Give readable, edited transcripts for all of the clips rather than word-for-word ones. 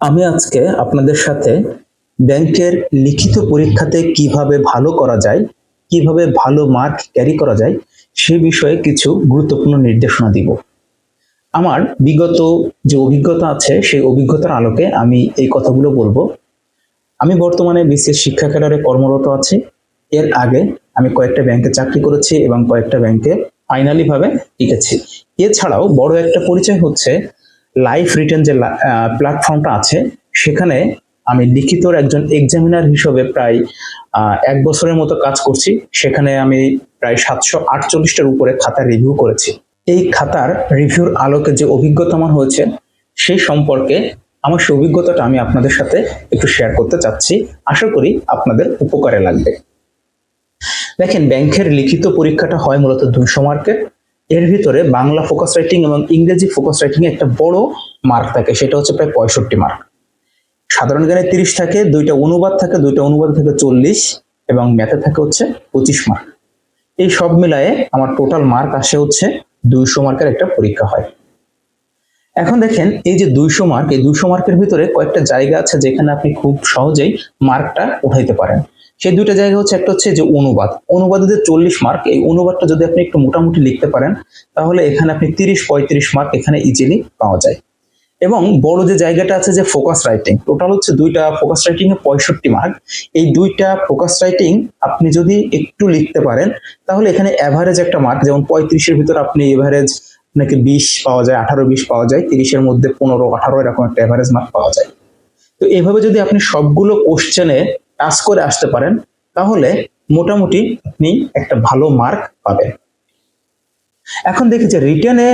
আমি আজকে আপনাদের সাথে ব্যাংকের লিখিত পরীক্ষাতে কিভাবে ভালো করা যায়, কিভাবে ভালো মার্ক ক্যারি করা যায় সে বিষয়ে কিছু গুরুত্বপূর্ণ নির্দেশনা দিব। আমার বিগত যে অভিজ্ঞতা আছে সেই অভিজ্ঞতার আলোকে আমি এই কথাগুলো বলবো। আমি বর্তমানে বিসিএস শিক্ষা ক্যাডারে কর্মরত আছি। এর আগে আমি কয়েকটা ব্যাংকে চাকরি করেছি এবং কয়েকটা ব্যাংকে ফাইনালি ভাবে টিকেছি। এছাড়াও বড় একটা পরিচয় হচ্ছে লাইফ রিটেন যে প্ল্যাটফর্মটা আছে, সেখানে আমি লিখিতর একজন এক্সামিনার হিসেবে প্রায় 1 বছরের মতো কাজ করছি। সেখানে আমি প্রায় 748টার উপরে খাতা রিভিউ করেছি। এই খাতার রিভিউর আলোকে যে অভিজ্ঞতা আমার হয়েছে সেই সম্পর্কে আমার সেই অভিজ্ঞতাটা আমি আপনাদের সাথে একটু শেয়ার করতে চাচ্ছি। আশা করি আপনাদের উপকারে লাগবে। দেখেন, ব্যাংকের লিখিত পরীক্ষাটা হয় মূলত 200 মার্কের। এর ভিতরে বাংলা ফোকাস রাইটিং এবং ইংরেজি ফোকাস রাইটিং এ একটা বড় মার্ক থাকে, সেটা হচ্ছে প্রায় 65 মার্ক। সাধারণ জ্ঞানে 30 থাকে, দুইটা অনুবাদ থাকে, দুইটা অনুবাদ থেকে 40 এবং ম্যাথে থাকে হচ্ছে 25 মার্ক। এই সব মিলায়ে আমার টোটাল মার্ক আসে হচ্ছে 200 মার্কের একটা পরীক্ষা হয়। এখন দেখেন, এই যে 200 মার্ক, এই 200 মার্কের ভিতরে কয়েকটা জায়গা আছে যেখানে আপনি খুব সহজেই মার্কটা উঠাইতে পারেন। সেই দুইটা জায়গা হচ্ছে, একটা হচ্ছে যে অনুবাদে যে 40 মার্ক, এই অনুবাদটা যদি আপনি একটু মোটামুটি লিখতে পারেন তাহলে এখানে আপনি 30-35 মার্ক এখানে ইজিলি পাওয়া যায়। এবং বড় যে জায়গাটা আছে যে ফোকাস রাইটিং, টোটাল হচ্ছে দুইটা ফোকাস রাইটিং এ 65 মার্ক। এই দুইটা ফোকাস রাইটিং আপনি যদি একটু লিখতে পারেন তাহলে এখানে এভারেজ একটা মার্ক, যেমন 35-এর ভিতর আপনি এভারেজ নাকি 20 পাওয়া যায়, 18-20 পাওয়া যায়, 30-এর মধ্যে 15-18 এরকম একটা এভারেজ মার্ক পাওয়া যায়। তো এইভাবে যদি আপনি সবগুলো কোশ্চেনে টাচ করে আসতে পারেন তাহলে মোটামুটি আপনি একটা ভালো মার্ক পাবেন। এখন দেখি যে রিটেনে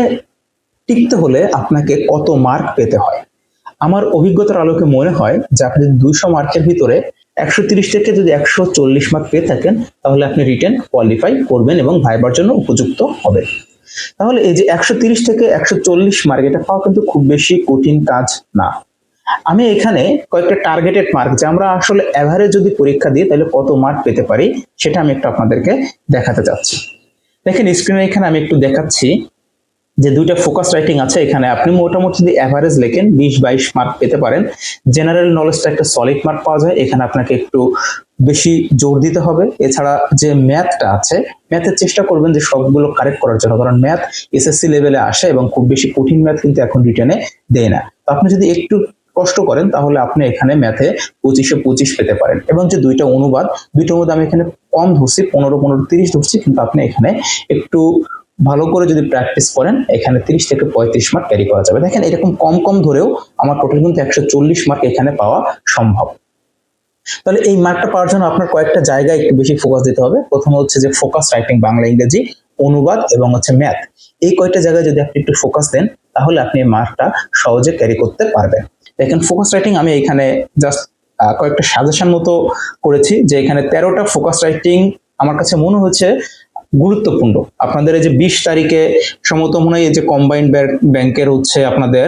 টিকতে হলে আপনাকে কত মার্ক পেতে হয়। আমার অভিজ্ঞতার আলোকে মনে হয় যে আপনি 200 মার্কের ভিতরে 130 থেকে যদি 140 মার্ক পেয়ে থাকেন তাহলে আপনি রিটেন কোয়ালিফাই করবেন এবং ভাইবার জন্য উপযুক্ত হবেন। তাহলে এই যে 130 থেকে 140 মার্ক, এটা পাওয়া কিন্তু খুব বেশি কঠিন কাজ না। আমি এখানে কয়েকটা টার্গেটেড মার্ক, যে আমরা আসলে এভারেজ যদি পরীক্ষা দিই তাহলে কত মার্ক পেতে পারি সেটা আমি একটু আপনাদেরকে দেখাতে চাচ্ছি। দেখেন স্ক্রিনে এখানে আমি একটু দেখাচ্ছি যে দুইটা ফোকাস রাইটিং আছে। এখানে আপনি মোটামুটি যদি এভারেজ লেখেন 20-22 মার্ক পেতে পারেন। জেনারেল নলেজটা একটা সলিড মার্ক পাওয়া যায়, এখানে আপনাকে একটু বেশি জোর দিতে হবে। এছাড়া যে ম্যাথটা আছে, ম্যাথের চেষ্টা করবেন যে সবগুলো কারেক্ট করার জন্য, কারণ ম্যাথ এসএসসি লেভেলে আসে এবং খুব বেশি কঠিন ম্যাথ কিন্তু এখন রিটেনে দেয় না। তো আপনি যদি একটু কষ্ট করেন তাহলে আপনি এখানে ম্যাথে 25-25 পেতে পারেন। এবং যে দুইটার মধ্যে আমি এখানে কম ধরছি, 15-15-30 ধরছি, কিন্তু আপনি এখানে একটু ভালো করে যদি প্র্যাকটিস করেন এখানে 30 থেকে 35 মার্ক ক্যারি করা যাবে। দেখেন, এরকম কম কম ধরেও আমার টোটাল কিন্তু 140 মার্ক এখানে পাওয়া সম্ভব। তাহলে এই মার্কটা পাওয়ার জন্য আপনার কয়েকটা জায়গায় একটু বেশি ফোকাস দিতে হবে। প্রথমে হচ্ছে যে ফোকাস রাইটিং, বাংলা ইংরেজি অনুবাদ এবং হচ্ছে ম্যাথ, এই কয়েকটা জায়গায় যদি আপনি একটু ফোকাস দেন তাহলে আপনি এই মার্কটা সহজে ক্যারি করতে পারবেন। দেখেন, ফোকাস রাইটিং আমি এখানে জাস্ট কয়েকটা সাজেশন মতো করেছি, যে এখানে 13টা ফোকাস রাইটিং আমার কাছে মনে হচ্ছে গুরুত্বপূর্ণ। আপনাদের এই যে 20 তারিখে সম্ভবত মনে হয় এই যে কম্বাইন্ড ব্যাংকের হচ্ছে আপনাদের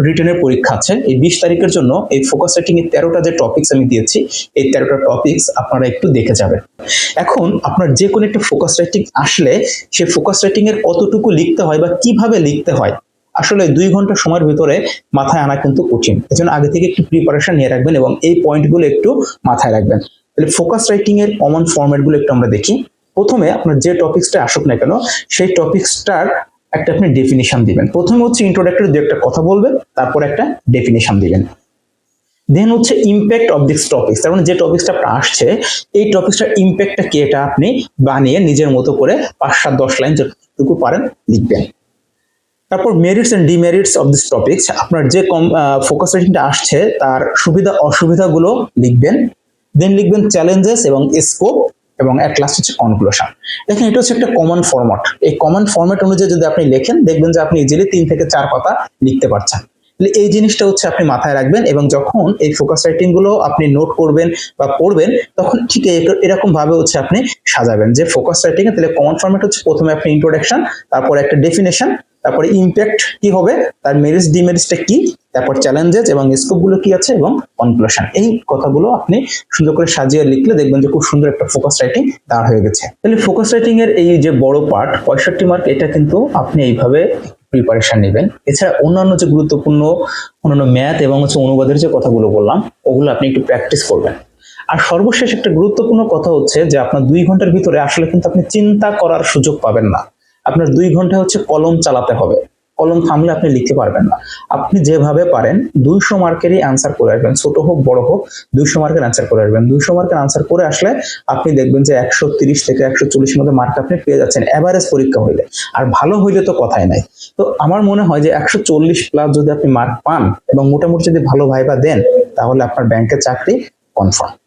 রিটেনের পরীক্ষা আছে, এই 20 তারিখের জন্য এই ফোকাস রাইটিং এর 13টা যে টপিকস আমি দিয়েছি, এই 13টা টপিকস আপনারা একটু দেখে যাবেন। এখন আপনার যে কোনো একটা ফোকাস রাইটিং আসলে সেই ফোকাস রাইটিং এর কতটুকু লিখতে হয় বা কিভাবে লিখতে হয়, আসলে 2 ঘন্টা সময়ের ভিতরে মাথায় আনা কিন্তু কঠিন। এজন্য আগে থেকে একটু প্রিপারেশন নিয়ে রাখবেন এবং এই পয়েন্টগুলো একটু মাথায় রাখবেন। তাহলে ফোকাস রাইটিং এর কমন ফরম্যাটগুলো একটু আমরা দেখি। প্রথমে আপনার যে টপিকসটা আসুক না কেন সেই টপিকসটার একটা আপনি ডেফিনিশন দিবেন। প্রথমে হচ্ছে ইন্ট্রোডাক্টরি দু একটা কথা বলবেন, তারপর একটা ডেফিনিশন দিবেন। দেন হচ্ছে ইম্প্যাক্ট অফ দিস টপিকস, তার মানে যে টপিকসটা আপনার আসছে এই টপিকসটার ইম্প্যাক্টটা কি, এটা আপনি বানিয়ে নিজের মতো করে 5-7-10 লাইন যতটুকু পারেন লিখবেন। তারপর merits and demerits of this topics, আপনার যে ফোকাস রাইটিংটা আসছে তার সুবিধা অসুবিধাগুলো লিখবেন। দেন লিখবেন চ্যালেঞ্জেস এবং স্কোপ, এবং এট লাস্ট হচ্ছে কনক্লুশন। দেখেন, এটা হচ্ছে একটা কমন ফরম্যাট। এই কমন ফরম্যাট অনুযায়ী যদি আপনি লেখেন দেখবেন যে আপনি ইজিলি 3 থেকে 4 পাতা লিখতে পারছেন। এই জিনিসটা হচ্ছে আপনি মাথায় রাখবেন, এবং যখন এই ফোকাস রাইটিং গুলো আপনি নোট করবেন বা পড়বেন তখন ঠিক এরকম ভাবে হচ্ছে আপনি সাজাবেন যে ফোকাস রাইটিং এ তাহলে কমন ফরম্যাট হচ্ছে প্রথমে আপনি ইন্ট্রোডাকশন, তারপর একটা ডেফিনেশন, তারপরে ইম্প্যাক্ট কি হবে, তার মেরিটস ডিমেরিটসটা কি, তারপর চ্যালেঞ্জেস এবং স্কোপ গুলো কি আছে, এবং কনক্লুশন। এই কথাগুলো আপনি সুন্দর করে সাজিয়ে লিখলে দেখবেন যে খুব সুন্দর একটা ফোকাস রাইটিং দাঁড় হয়ে গেছে। তাহলে ফোকাস রাইটিং এর এই যে বড় পার্ট 65 মার্ক, এটা কিন্তু আপনি এইভাবে প্রিপারেশন নেবেন। এছাড়া অন্যান্য যে গুরুত্বপূর্ণ অন্যান্য ম্যাথ এবং অনুবাদের যে কথাগুলো বললাম ওগুলো আপনি একটু প্র্যাকটিস করবেন। আর সর্বশেষ একটা গুরুত্বপূর্ণ কথা হচ্ছে যে আপনার 2 ঘন্টার ভিতরে আসলে কিন্তু আপনি চিন্তা করার সুযোগ পাবেন না। আপনার 2 ঘন্টা হচ্ছে কলম চালাতে হবে। কলম থামলে আপনি লিখতে পারবেন না। আপনি যেভাবে পারেন 200 মার্কেরই অ্যান্সার করে আসবেন, ছোট হোক বড় হোক 200 মার্কের অ্যান্সার করে আসবেন। 200 মার্কের অ্যান্সার করে আসলে আপনি দেখবেন যে 130 থেকে 140 মধ্যে মার্ক আপনি পেয়ে যাচ্ছেন এভারেজ পরীক্ষা হইলে। আর ভালো হইলে তো কথাই নাই। তো আমার মনে হয় যে 140+ যদি আপনি মার্ক পান এবং মোটামুটি যদি ভালো ভাইবা দেন তাহলে আপনার ব্যাংকের চাকরি কনফার্ম।